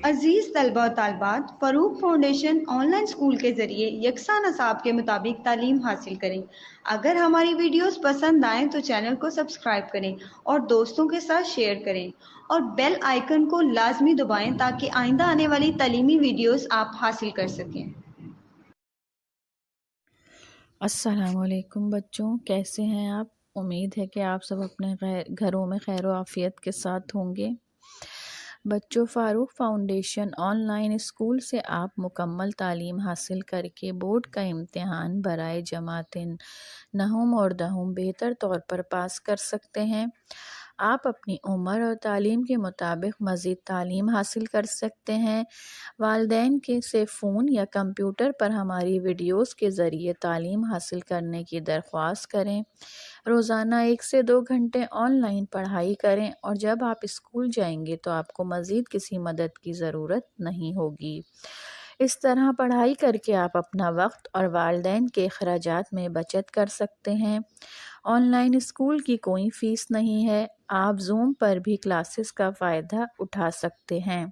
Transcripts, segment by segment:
عزیز طلبہ و طالبات، فروغ فاؤنڈیشن آن لائن اسکول کے ذریعے یکساں نصاب کے مطابق تعلیم حاصل کریں۔ اگر ہماری ویڈیوز پسند آئیں تو چینل کو سبسکرائب کریں اور دوستوں کے ساتھ شیئر کریں اور بیل آئیکن کو لازمی دبائیں تاکہ آئندہ آنے والی تعلیمی ویڈیوز آپ حاصل کر سکیں۔ السلام علیکم بچوں، کیسے ہیں آپ؟ امید ہے کہ آپ سب اپنے گھروں میں خیر و عافیت کے ساتھ ہوں گے۔ بچوں، فاروق فاؤنڈیشن آن لائن اسکول سے آپ مکمل تعلیم حاصل کر کے بورڈ کا امتحان برائے جماعت نہم اور دہم بہتر طور پر پاس کر سکتے ہیں۔ آپ اپنی عمر اور تعلیم کے مطابق مزید تعلیم حاصل کر سکتے ہیں۔ والدین سے فون یا کمپیوٹر پر ہماری ویڈیوز کے ذریعے تعلیم حاصل کرنے کی درخواست کریں۔ روزانہ 1 سے 2 گھنٹے آن لائن پڑھائی کریں اور جب آپ اسکول جائیں گے تو آپ کو مزید کسی مدد کی ضرورت نہیں ہوگی۔ اس طرح پڑھائی کر کے آپ اپنا وقت اور والدین کے اخراجات میں بچت کر سکتے ہیں۔ آن لائن اسکول کی کوئی فیس نہیں ہے۔ آپ زوم پر بھی کلاسز کا فائدہ اٹھا سکتے ہیں۔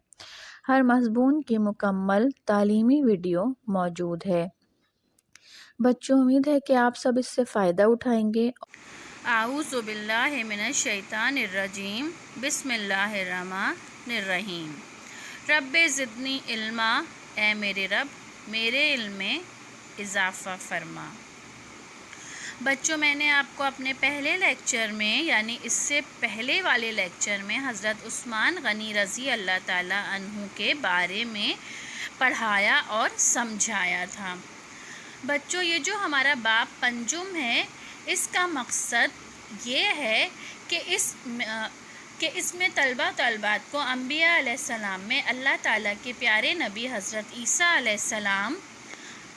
ہر مضمون کی مکمل تعلیمی ویڈیو موجود ہے۔ بچوں، امید ہے کہ آپ سب اس سے فائدہ اٹھائیں گے۔ اعوذ باللہ من الشیطان الرجیم، بسم اللہ الرحمن الرحیم۔ رب زدنی علما، اے میرے رب میرے علم میں اضافہ فرما۔ بچوں، میں نے آپ کو اپنے پہلے لیکچر میں یعنی اس سے پہلے والے لیکچر میں حضرت عثمان غنی رضی اللہ تعالیٰ عنہ کے بارے میں پڑھایا اور سمجھایا تھا۔ بچوں، یہ جو ہمارا باب پنجم ہے، اس کا مقصد یہ ہے کہ اس میں طلبہ طالبات کو انبیاء علیہ السلام میں اللہ تعالیٰ کے پیارے نبی حضرت عیسیٰ علیہ السلام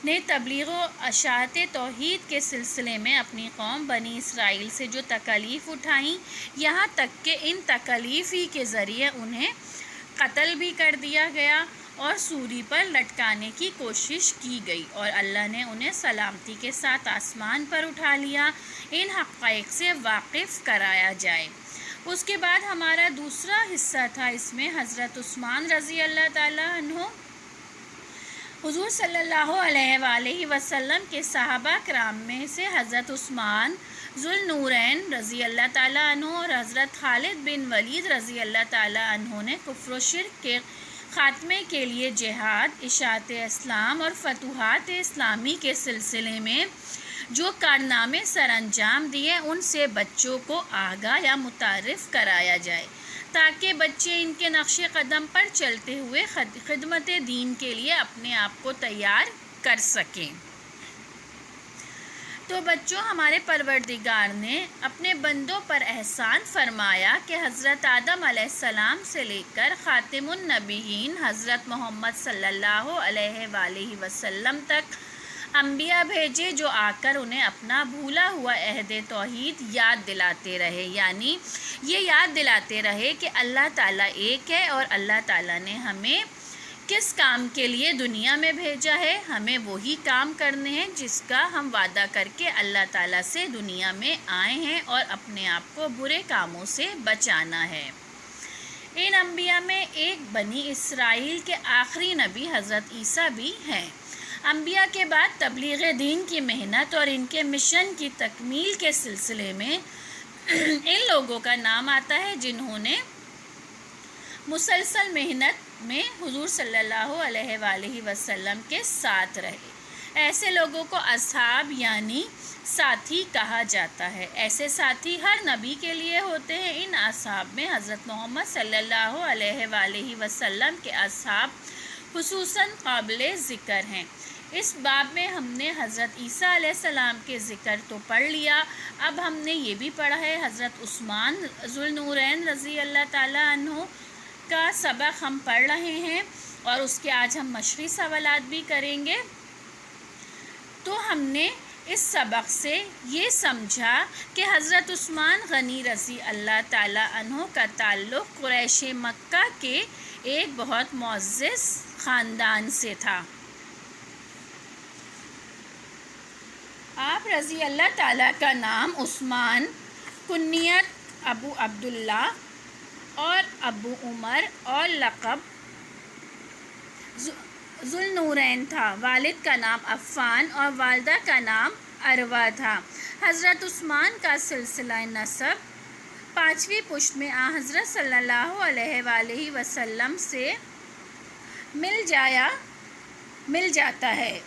نے تبلیغ و اشاعت توحید کے سلسلے میں اپنی قوم بنی اسرائیل سے جو تکالیف اٹھائیں، یہاں تک کہ ان تکالیف ہی کے ذریعے انہیں قتل بھی کر دیا گیا اور سولی پر لٹکانے کی کوشش کی گئی اور اللہ نے انہیں سلامتی کے ساتھ آسمان پر اٹھا لیا۔ ان حقائق سے واقف کرایا جائے۔ اس کے بعد ہمارا دوسرا حصہ تھا، اس میں حضرت عثمان رضی اللہ تعالیٰ عنہ حضور صلی اللہ علیہ وآلہ وسلم کے صحابہ کرام میں سے حضرت عثمان ذو النورین رضی اللہ تعالیٰ عنہ اور حضرت خالد بن ولید رضی اللہ تعالیٰ عنہ نے کفر و شرک کے خاتمے کے لیے جہاد، اشاعت اسلام اور فتوحات اسلامی کے سلسلے میں جو کارنامے سر انجام دیے، ان سے بچوں کو آگاہ یا متعارف کرایا جائے تاکہ بچے ان کے نقش قدم پر چلتے ہوئے خدمت دین کے لیے اپنے آپ کو تیار کر سکیں۔ تو بچوں، ہمارے پروردگار نے اپنے بندوں پر احسان فرمایا کہ حضرت آدم علیہ السلام سے لے کر خاتم النبیین حضرت محمد صلی اللہ علیہ وآلہ وسلم تک انبیاء بھیجے جو آ کر انہیں اپنا بھولا ہوا عہد توحید یاد دلاتے رہے، یعنی یہ یاد دلاتے رہے کہ اللہ تعالیٰ ایک ہے اور اللہ تعالیٰ نے ہمیں کس کام کے لیے دنیا میں بھیجا ہے۔ ہمیں وہی کام کرنے ہیں جس کا ہم وعدہ کر کے اللہ تعالیٰ سے دنیا میں آئے ہیں اور اپنے آپ کو برے کاموں سے بچانا ہے۔ ان انبیاء میں ایک بنی اسرائیل کے آخری نبی حضرت عیسیٰ بھی ہیں۔ انبیاء کے بعد تبلیغ دین کی محنت اور ان کے مشن کی تکمیل کے سلسلے میں ان لوگوں کا نام آتا ہے جنہوں نے مسلسل محنت میں حضور صلی اللہ علیہ وآلہ وسلم کے ساتھ رہے۔ ایسے لوگوں کو اصحاب یعنی ساتھی کہا جاتا ہے۔ ایسے ساتھی ہر نبی کے لیے ہوتے ہیں۔ ان اصحاب میں حضرت محمد صلی اللہ علیہ وآلہ وسلم کے اصحاب خصوصاً قابل ذکر ہیں۔ اس باب میں ہم نے حضرت عیسیٰ علیہ السلام کے ذکر تو پڑھ لیا، اب ہم نے یہ بھی پڑھا ہے حضرت عثمان ذو النورین رضی اللہ تعالیٰ عنہ کا سبق ہم پڑھ رہے ہیں اور اس کے آج ہم مشری سوالات بھی کریں گے۔ تو ہم نے اس سبق سے یہ سمجھا کہ حضرت عثمان غنی رضی اللہ تعالیٰ عنہ کا تعلق قریش مکہ کے ایک بہت معزز خاندان سے تھا۔ آپ رضی اللہ تعالیٰ کا نام عثمان، کنیت ابو عبداللہ اور ابو عمر اور لقب ذوالنورین تھا۔ والد کا نام عفان اور والدہ کا نام عروہ تھا۔ حضرت عثمان کا سلسلہ نسب 5ویں پشت میں حضرت صلی اللہ علیہ وآلہ وسلم سے مل جاتا ہے۔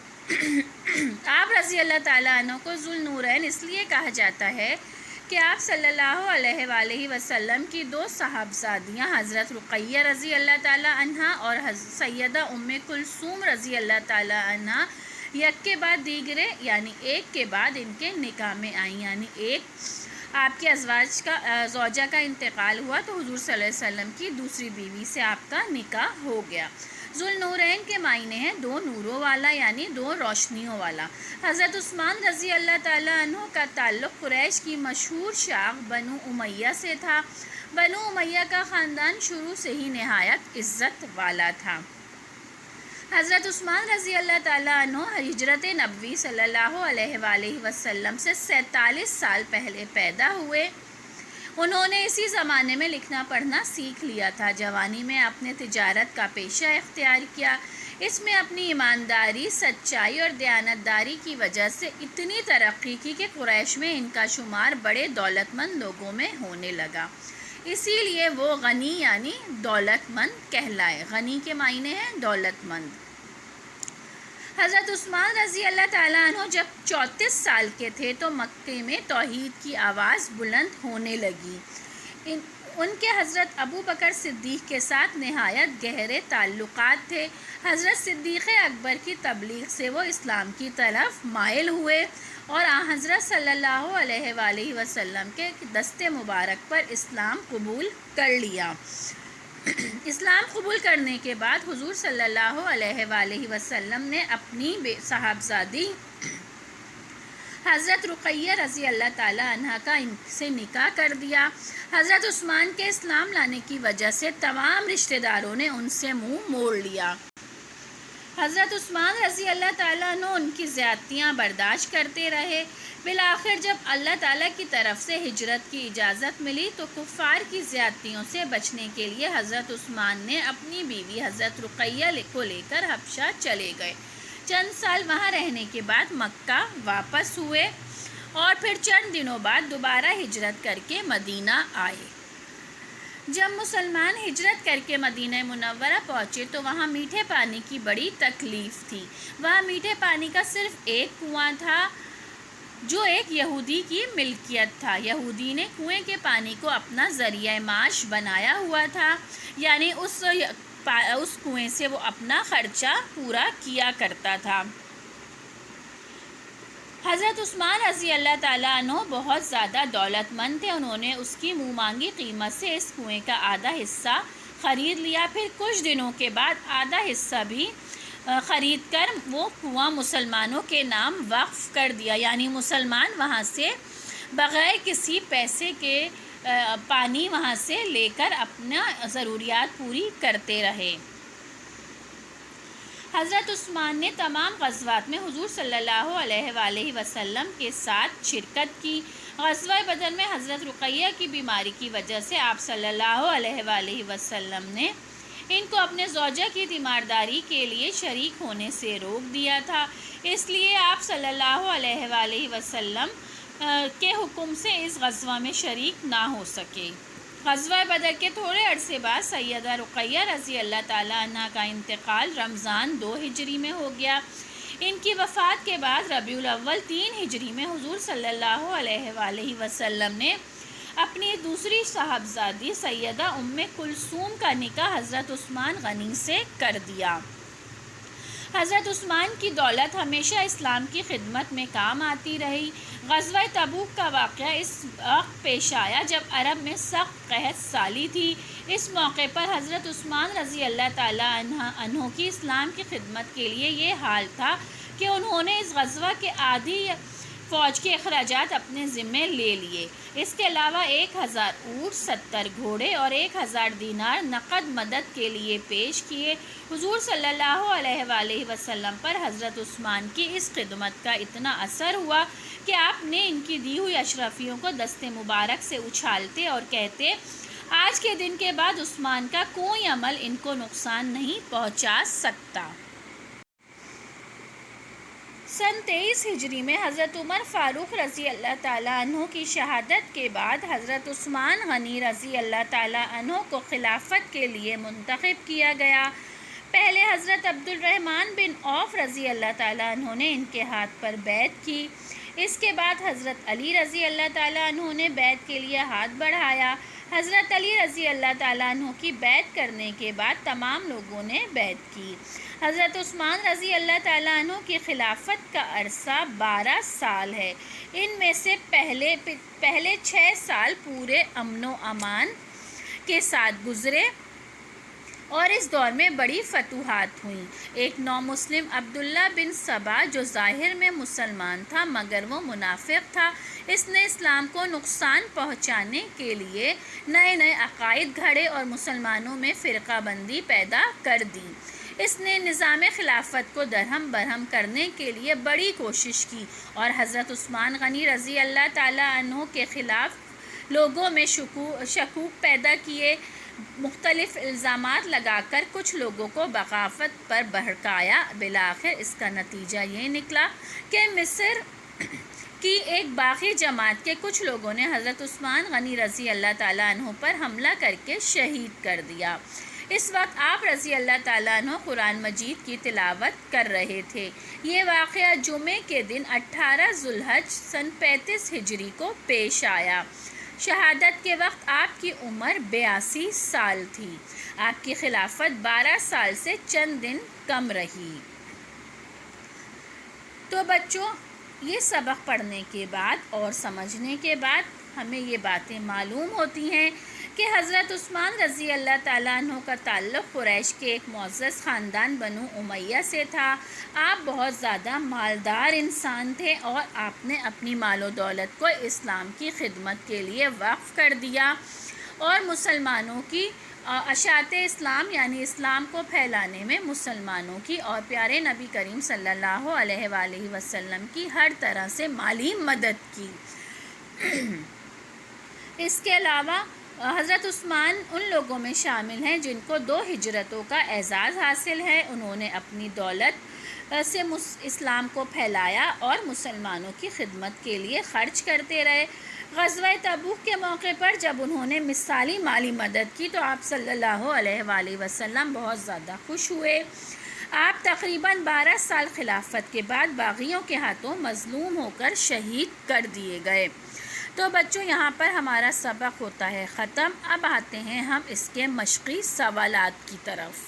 آپ رضی اللہ تعالیٰ عنہ کو ذوالنورین اس لیے کہا جاتا ہے کہ آپ صلی اللہ علیہ وآلہ وسلم کی 2 صاحبزادیاں حضرت رقیہ رضی اللہ تعالیٰ عنہ اور سیدہ ام کلثوم رضی اللہ تعالیٰ عنہ یک کے بعد دیگرے یعنی ایک کے بعد ان کے نکاح میں آئیں، یعنی ایک آپ کے زوجہ کا انتقال ہوا تو حضور صلی اللہ علیہ وسلم کی دوسری بیوی سے آپ کا نکاح ہو گیا۔ ذوالنورین کے معنی ہیں 2 نوروں والا یعنی 2 روشنیوں والا۔ حضرت عثمان رضی اللہ تعالیٰ عنہ کا تعلق قریش کی مشہور شاخ بنو امیہ سے تھا۔ بنو امیہ کا خاندان شروع سے ہی نہایت عزت والا تھا۔ حضرت عثمان رضی اللہ تعالیٰ عنہ ہجرت نبوی صلی اللہ علیہ وآلہ وسلم سے 47 سال پہلے پیدا ہوئے۔ انہوں نے اسی زمانے میں لکھنا پڑھنا سیکھ لیا تھا۔ جوانی میں اپنے تجارت کا پیشہ اختیار کیا۔ اس میں اپنی ایمانداری، سچائی اور دیانتداری کی وجہ سے اتنی ترقی کی کہ قریش میں ان کا شمار بڑے دولت مند لوگوں میں ہونے لگا۔ اسی لیے وہ غنی یعنی دولت مند کہلائے۔ غنی کے معنی ہیں دولت مند۔ حضرت عثمان رضی اللہ تعالیٰ عنہ جب 34 سال کے تھے تو مکے میں توحید کی آواز بلند ہونے لگی۔ ان کے حضرت ابو بکر صدیق کے ساتھ نہایت گہرے تعلقات تھے۔ حضرت صدیق اکبر کی تبلیغ سے وہ اسلام کی طرف مائل ہوئے اور حضرت صلی اللہ علیہ وآلہ وسلم کے دست مبارک پر اسلام قبول کر لیا۔ اسلام قبول کرنے کے بعد حضور صلی اللہ علیہ وآلہ وسلم نے اپنی صاحبزادی حضرت رقیہ رضی اللہ تعالیٰ عنہ کا ان سے نکاح کر دیا۔ حضرت عثمان کے اسلام لانے کی وجہ سے تمام رشتہ داروں نے ان سے منہ موڑ لیا۔ حضرت عثمان رضی اللہ تعالیٰ عنہ ان کی زیادتیاں برداشت کرتے رہے۔ بالآخر جب اللہ تعالیٰ کی طرف سے ہجرت کی اجازت ملی تو کفار کی زیادتیوں سے بچنے کے لیے حضرت عثمان نے اپنی بیوی حضرت رقیہ کو لے کر حبشہ چلے گئے۔ چند سال وہاں رہنے کے بعد مکہ واپس ہوئے اور پھر چند دنوں بعد دوبارہ ہجرت کر کے مدینہ آئے۔ جب مسلمان ہجرت کر کے مدینہ منورہ پہنچے تو وہاں میٹھے پانی کی بڑی تکلیف تھی۔ وہاں میٹھے پانی کا صرف ایک کنواں تھا جو ایک یہودی کی ملکیت تھا۔ یہودی نے کنویں کے پانی کو اپنا ذریعہ معاش بنایا ہوا تھا، یعنی اس کنویں سے وہ اپنا خرچہ پورا کیا کرتا تھا۔ حضرت عثمان رضی اللہ تعالیٰ عنہ بہت زیادہ دولت مند تھے۔ انہوں نے اس کی منہ مانگی قیمت سے اس کنویں کا آدھا حصہ خرید لیا۔ پھر کچھ دنوں کے بعد آدھا حصہ بھی خرید کر وہ کنواں مسلمانوں کے نام وقف کر دیا، یعنی مسلمان وہاں سے بغیر کسی پیسے کے پانی وہاں سے لے کر اپنا ضروریات پوری کرتے رہے۔ حضرت عثمان نے تمام غزوات میں حضور صلی اللہ علیہ وآلہ وسلم کے ساتھ شرکت کی۔ غزوہ بدر میں حضرت رقیہ کی بیماری کی وجہ سے آپ صلی اللہ علیہ وآلہ وسلم نے ان کو اپنے زوجہ کی تیمارداری کے لیے شریک ہونے سے روک دیا تھا، اس لیے آپ صلی اللہ علیہ وآلہ وسلم کے حکم سے اس غزوہ میں شریک نہ ہو سکے۔ غزوہ بدر کے تھوڑے عرصے بعد سیدہ رقیہ رضی اللہ تعالیٰ عنہ کا انتقال رمضان 2 ہجری میں ہو گیا۔ ان کی وفات کے بعد ربیع الاول 3 ہجری میں حضور صلی اللہ علیہ وآلہ وسلم نے اپنی دوسری صاحبزادی سیدہ ام کلثوم کا نکاح حضرت عثمان غنی سے کر دیا۔ حضرت عثمان کی دولت ہمیشہ اسلام کی خدمت میں کام آتی رہی۔ غزوہ تبوک کا واقعہ اس وقت پیش آیا جب عرب میں سخت قحط سالی تھی۔ اس موقع پر حضرت عثمان رضی اللہ تعالیٰ عنہ کی اسلام کی خدمت کے لیے یہ حال تھا کہ انہوں نے اس غزوہ کے آدھی فوج کے اخراجات اپنے ذمے لے لیے۔ اس کے علاوہ 1000 اونٹ، 70 گھوڑے اور 1000 دینار نقد مدد کے لیے پیش کیے۔ حضور صلی اللہ علیہ وآلہ وسلم پر حضرت عثمان کی اس خدمت کا اتنا اثر ہوا کہ آپ نے ان کی دی ہوئی اشرفیوں کو دست مبارک سے اچھالتے اور کہتے، آج کے دن کے بعد عثمان کا کوئی عمل ان کو نقصان نہیں پہنچا سکتا۔ سن 23 ہجری میں حضرت عمر فاروق رضی اللہ تعالیٰ عنہ کی شہادت کے بعد حضرت عثمان غنی رضی اللہ تعالیٰ عنہ کو خلافت کے لیے منتخب کیا گیا۔ پہلے حضرت عبد الرحمن بن عوف رضی اللہ تعالیٰ عنہ نے ان کے ہاتھ پر بیعت کی۔ اس کے بعد حضرت علی رضی اللہ تعالیٰ عنہ نے بیعت کے لیے ہاتھ بڑھایا۔ حضرت علی رضی اللہ تعالیٰ عنہ کی بیعت کرنے کے بعد تمام لوگوں نے بیعت کی۔ حضرت عثمان رضی اللہ تعالیٰ عنہ کی خلافت کا عرصہ 12 سال ہے۔ ان میں سے پہلے 6 سال پورے امن و امان کے ساتھ گزرے اور اس دور میں بڑی فتوحات ہوئیں۔ ایک نو مسلم عبداللہ بن سبا جو ظاہر میں مسلمان تھا مگر وہ منافق تھا، اس نے اسلام کو نقصان پہنچانے کے لیے نئے عقائد گھڑے اور مسلمانوں میں فرقہ بندی پیدا کر دی۔ اس نے نظام خلافت کو درہم برہم کرنے کے لیے بڑی کوشش کی اور حضرت عثمان غنی رضی اللہ تعالیٰ عنہ کے خلاف لوگوں میں شکوک پیدا کیے، مختلف الزامات لگا کر کچھ لوگوں کو بغاوت پر بھڑکایا۔ بالآخر اس کا نتیجہ یہ نکلا کہ مصر کی ایک باغی جماعت کے کچھ لوگوں نے حضرت عثمان غنی رضی اللہ تعالیٰ عنہ پر حملہ کر کے شہید کر دیا۔ اس وقت آپ رضی اللہ تعالیٰ عنہ قرآن مجید کی تلاوت کر رہے تھے۔ یہ واقعہ جمعے کے دن 18 ذوالحج سن 35 ہجری کو پیش آیا۔ شہادت کے وقت آپ کی عمر 82 سال تھی۔ آپ کی خلافت 12 سال سے چند دن کم رہی۔ تو بچوں، یہ سبق پڑھنے کے بعد اور سمجھنے کے بعد ہمیں یہ باتیں معلوم ہوتی ہیں کہ حضرت عثمان رضی اللہ تعالیٰ عنہ کا تعلق قریش کے ایک معزز خاندان بنو امیہ سے تھا۔ آپ بہت زیادہ مالدار انسان تھے اور آپ نے اپنی مال و دولت کو اسلام کی خدمت کے لیے وقف کر دیا اور مسلمانوں کی اشاعت اسلام یعنی اسلام کو پھیلانے میں مسلمانوں کی اور پیارے نبی کریم صلی اللہ علیہ وآلہ وسلم کی ہر طرح سے مالی مدد کی۔ اس کے علاوہ حضرت عثمان ان لوگوں میں شامل ہیں جن کو 2 ہجرتوں کا اعزاز حاصل ہے۔ انہوں نے اپنی دولت سے اسلام کو پھیلایا اور مسلمانوں کی خدمت کے لیے خرچ کرتے رہے۔ غزوہ تبوک کے موقع پر جب انہوں نے مثالی مالی مدد کی تو آپ صلی اللہ علیہ وآلہ وسلم بہت زیادہ خوش ہوئے۔ آپ تقریباً 12 سال خلافت کے بعد باغیوں کے ہاتھوں مظلوم ہو کر شہید کر دیے گئے۔ تو بچوں، یہاں پر ہمارا سبق ہوتا ہے ختم۔ اب آتے ہیں ہم اس کے مشقی سوالات کی طرف۔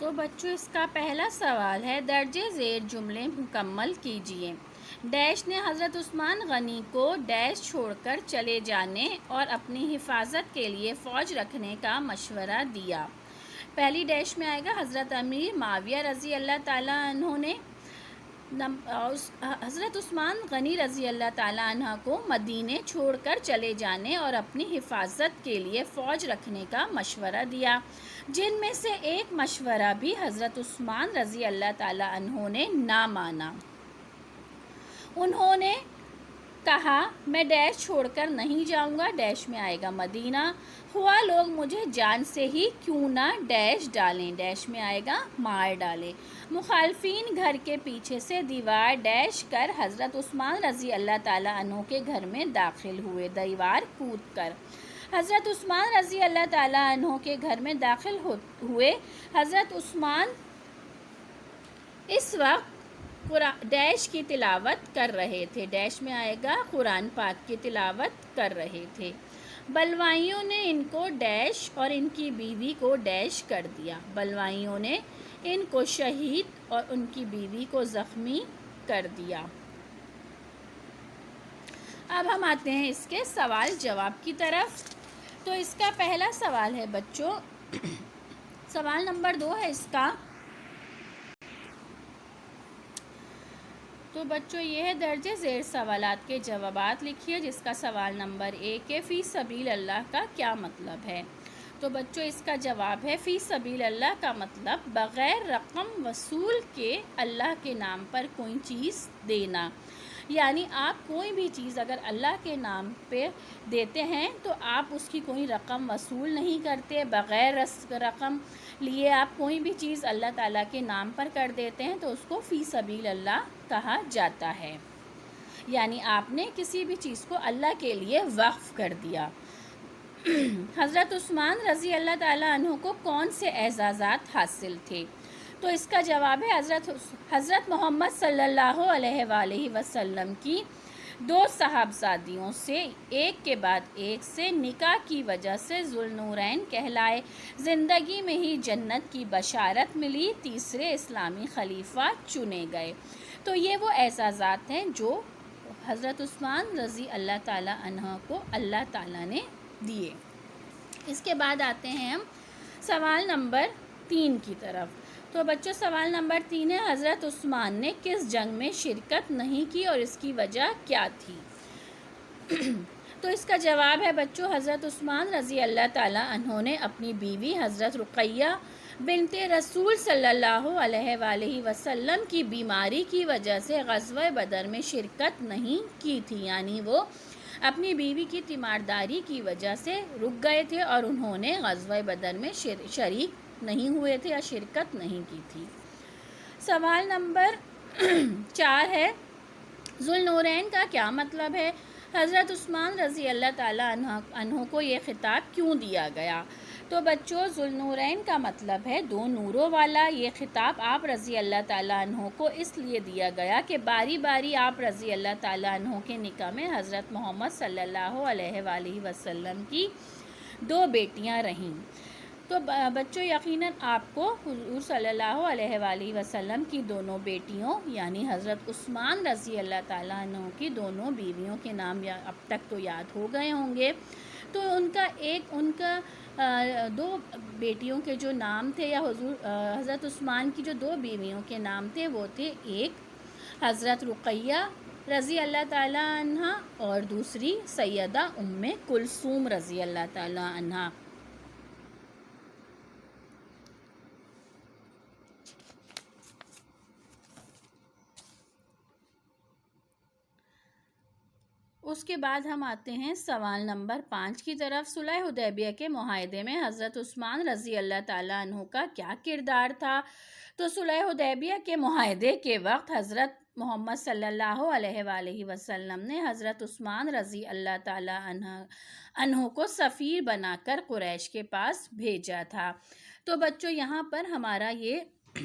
تو بچوں، اس کا پہلا سوال ہے درجے ذیل جملے مکمل کیجیے۔ ڈیش نے حضرت عثمان غنی کو ڈیش چھوڑ کر چلے جانے اور اپنی حفاظت کے لیے فوج رکھنے کا مشورہ دیا۔ پہلی ڈیش میں آئے گا حضرت امیر معاویہ رضی اللہ تعالیٰ عنہ نے حضرت عثمان غنی رضی اللہ تعالیٰ عنہ کو مدینے چھوڑ کر چلے جانے اور اپنی حفاظت کے لیے فوج رکھنے کا مشورہ دیا، جن میں سے ایک مشورہ بھی حضرت عثمان رضی اللہ تعالیٰ عنہ نے نہ مانا۔ انہوں نے کہا میں ڈیش چھوڑ کر نہیں جاؤں گا، ڈیش میں آئے گا مدینہ، ہوا لوگ مجھے جان سے ہی کیوں نہ ڈیش ڈالیں، ڈیش میں آئے گا مار ڈالیں۔ مخالفین گھر کے پیچھے سے دیوار ڈیش کر حضرت عثمان رضی اللہ تعالیٰ عنہ کے گھر میں داخل ہوئے، دیوار کود کر حضرت عثمان رضی اللہ تعالیٰ عنہ کے گھر میں داخل ہوئے۔ حضرت عثمان اس وقت ڈیش کی تلاوت کر رہے تھے، ڈیش میں آئے گا قرآن پاک کی تلاوت کر رہے تھے۔ بلوائیوں نے ان کو ڈیش اور ان کی بیوی کو ڈیش کر دیا، بلوائیوں نے ان کو شہید اور ان کی بیوی کو زخمی کر دیا۔ اب ہم آتے ہیں اس کے سوال جواب کی طرف۔ تو اس کا پہلا سوال ہے بچوں، سوال نمبر 2 ہے اس کا۔ تو بچوں یہ ہے درجے ذیل سوالات کے جوابات لکھیے، جس کا سوال نمبر 1 ہے فی سبیل اللہ کا کیا مطلب ہے؟ تو بچوں اس کا جواب ہے فی سبیل اللہ کا مطلب بغیر رقم وصول کے اللہ کے نام پر کوئی چیز دینا، یعنی آپ کوئی بھی چیز اگر اللہ کے نام پہ دیتے ہیں تو آپ اس کی کوئی رقم وصول نہیں کرتے، بغیر رقم لیے آپ کوئی بھی چیز اللہ تعالیٰ کے نام پر کر دیتے ہیں تو اس کو فی سبیل اللہ کہا جاتا ہے، یعنی آپ نے کسی بھی چیز کو اللہ کے لیے وقف کر دیا۔ حضرت عثمان رضی اللہ تعالیٰ عنہ کو کون سے اعزازات حاصل تھے؟ تو اس کا جواب ہے حضرت محمد صلی اللہ علیہ وآلہ وسلم کی 2 صاحبزادیوں سے ایک کے بعد ایک سے نکاح کی وجہ سے ذوالنورین کہلائے، زندگی میں ہی جنت کی بشارت ملی، تیسرے اسلامی خلیفہ چنے گئے۔ تو یہ وہ اعزازات ہیں جو حضرت عثمان رضی اللہ تعالیٰ عنہ کو اللہ تعالیٰ نے دیے۔ اس کے بعد آتے ہیں ہم سوال نمبر 3 کی طرف۔ تو بچوں سوال نمبر 3 ہے، حضرت عثمان نے کس جنگ میں شرکت نہیں کی اور اس کی وجہ کیا تھی؟ تو اس کا جواب ہے بچوں، حضرت عثمان رضی اللہ تعالیٰ عنہ نے اپنی بیوی حضرت رقیہ بنت رسول صلی اللہ علیہ وآلہ وسلم کی بیماری کی وجہ سے غزوہ بدر میں شرکت نہیں کی تھی، یعنی وہ اپنی بیوی کی تیمارداری کی وجہ سے رک گئے تھے اور انہوں نے غزوہ بدر میں شریک نہیں ہوئے تھے یا شرکت نہیں کی تھی۔ سوال نمبر 4 ہے، ذوالنورین کا کیا مطلب ہے؟ حضرت عثمان رضی اللہ تعالیٰ عنہ کو یہ خطاب کیوں دیا گیا؟ تو بچوں ذوالنورین کا مطلب ہے 2 نوروں والا۔ یہ خطاب آپ رضی اللہ تعالیٰ عنہ کو اس لیے دیا گیا کہ باری باری آپ رضی اللہ تعالیٰ عنہ کے نکاح میں حضرت محمد صلی اللہ علیہ وآلہ وسلم کی 2 بیٹیاں رہیں۔ تو بچوں یقیناً آپ کو حضور صلی اللہ علیہ وآلہ وسلم کی 2 بیٹیوں یعنی حضرت عثمان رضی اللہ تعالیٰ عنہ کی 2 بیویوں کے نام اب تک تو یاد ہو گئے ہوں گے۔ تو ان کا 2 بیٹیوں کے جو نام تھے یا حضرت عثمان کی جو 2 بیویوں کے نام تھے وہ تھے، ایک حضرت رقیہ رضی اللہ تعالیٰ عنہ اور دوسری سیدہ ام کلثوم رضی اللہ تعالیٰ عنہ۔ اس کے بعد ہم آتے ہیں سوال نمبر 5 کی طرف۔ صلح حدیبیہ کے معاہدے میں حضرت عثمان رضی اللہ تعالیٰ عنہ کا کیا کردار تھا؟ تو صلح حدیبیہ کے معاہدے کے وقت حضرت محمد صلی اللہ علیہ وآلہ وسلم نے حضرت عثمان رضی اللہ تعالیٰ عنہ کو سفیر بنا کر قریش کے پاس بھیجا تھا۔ تو بچوں یہاں پر ہمارا یہ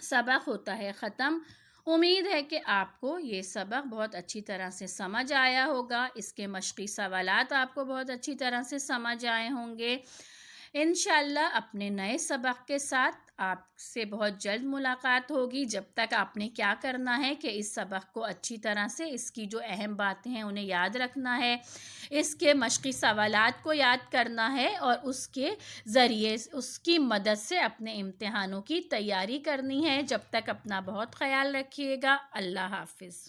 سبق ہوتا ہے ختم۔ امید ہے کہ آپ کو یہ سبق بہت اچھی طرح سے سمجھ آیا ہوگا، اس کے مشقی سوالات آپ کو بہت اچھی طرح سے سمجھ آئے ہوں گے۔ انشاءاللہ اپنے نئے سبق کے ساتھ آپ سے بہت جلد ملاقات ہوگی۔ جب تک آپ نے کیا کرنا ہے کہ اس سبق کو اچھی طرح سے، اس کی جو اہم باتیں ہیں انہیں یاد رکھنا ہے، اس کے مشقی سوالات کو یاد کرنا ہے اور اس کے ذریعے اس کی مدد سے اپنے امتحانوں کی تیاری کرنی ہے۔ جب تک اپنا بہت خیال رکھیے گا۔ اللہ حافظ۔